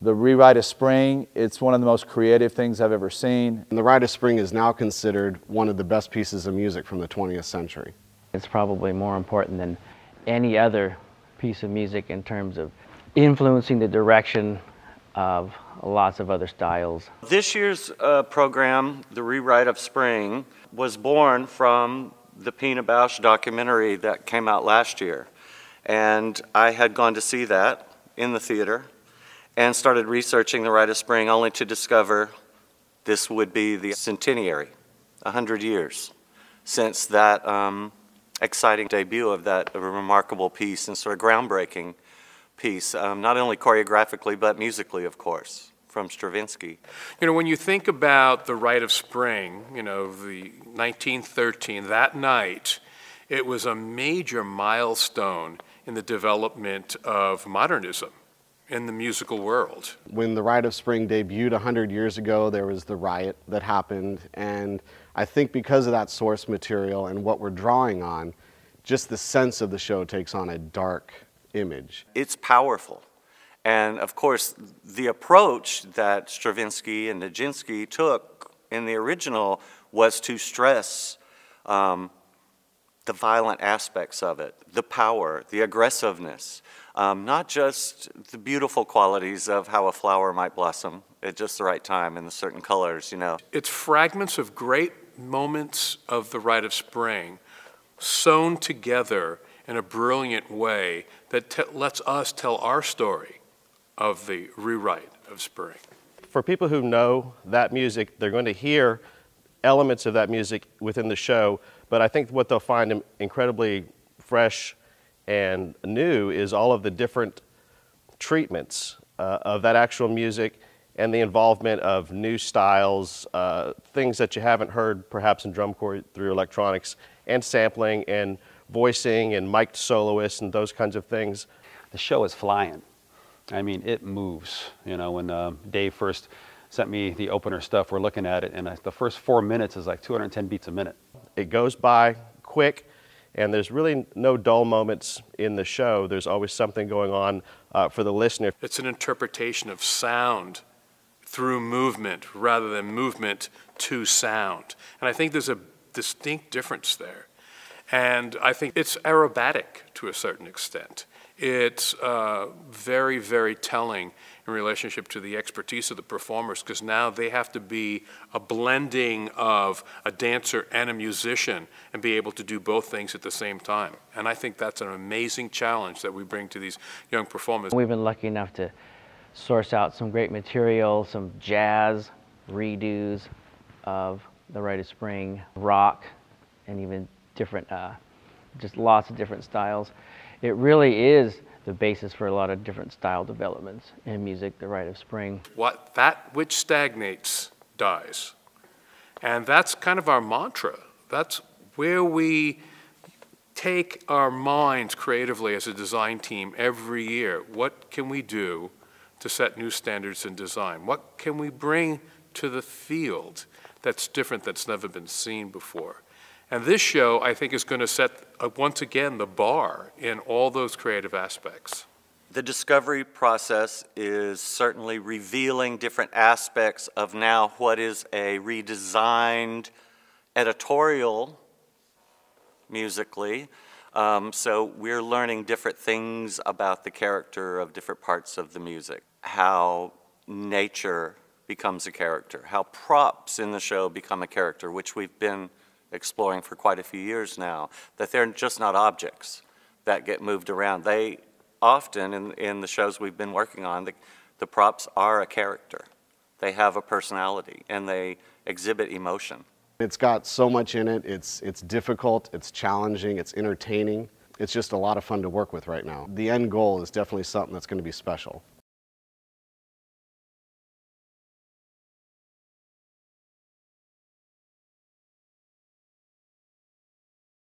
The Rewrite of Spring, it's one of the most creative things I've ever seen. And The Rite of Spring is now considered one of the best pieces of music from the 20th century. It's probably more important than any other piece of music in terms of influencing the direction of lots of other styles. This year's program, The Rewrite of Spring, was born from the Pina Bausch documentary that came out last year. And I had gone to see that in the theater and started researching The Rite of Spring, only to discover this would be the centenary, 100 years since that exciting debut of that remarkable piece and sort of groundbreaking piece, not only choreographically but musically, of course, from Stravinsky. You know, when you think about The Rite of Spring, you know, the 1913, that night, it was a major milestone in the development of modernism in the musical world. When The Rite of Spring debuted 100 years ago, there was the riot that happened, and I think because of that source material and what we're drawing on, just the sense of the show takes on a dark image. It's powerful. And of course, the approach that Stravinsky and Nijinsky took in the original was to stress the violent aspects of it, the power, the aggressiveness, not just the beautiful qualities of how a flower might blossom at just the right time in the certain colors, you know. It's fragments of great moments of The Rite of Spring sewn together in a brilliant way that lets us tell our story of the Rewrite of Spring. For people who know that music, they're going to hear elements of that music within the show, but I think what they'll find incredibly fresh and new is all of the different treatments of that actual music and the involvement of new styles, things that you haven't heard perhaps in drum corps through electronics, and sampling and voicing and mic'd soloists and those kinds of things. The show is flying. I mean, it moves. You know, when Dave first sent me the opener stuff, we're looking at it, and the first 4 minutes is like 210 beats a minute. It goes by quick, and there's really no dull moments in the show. There's always something going on for the listener. It's an interpretation of sound through movement rather than movement to sound. And I think there's a distinct difference there. And I think it's aerobatic to a certain extent. It's very, very telling in relationship to the expertise of the performers, because now they have to be a blending of a dancer and a musician and be able to do both things at the same time. And I think that's an amazing challenge that we bring to these young performers. We've been lucky enough to source out some great material, some jazz redos of The Rite of Spring, rock, and even different, just lots of different styles. It really is the basis for a lot of different style developments in music, The Rite of Spring. That which stagnates dies. And that's kind of our mantra. That's where we take our minds creatively as a design team every year. What can we do to set new standards in design? What can we bring to the field that's different, that's never been seen before? And this show, I think, is going to set, once again, the bar in all those creative aspects. The discovery process is certainly revealing different aspects of now what is a redesigned editorial musically. So we're learning different things about the character of different parts of the music, how nature becomes a character, how props in the show become a character, which we've been exploring for quite a few years now, that they're just not objects that get moved around. They often, in the shows we've been working on, the props are a character. They have a personality, and they exhibit emotion. It's got so much in it. It's difficult, it's challenging, it's entertaining. It's just a lot of fun to work with right now. The end goal is definitely something that's going to be special.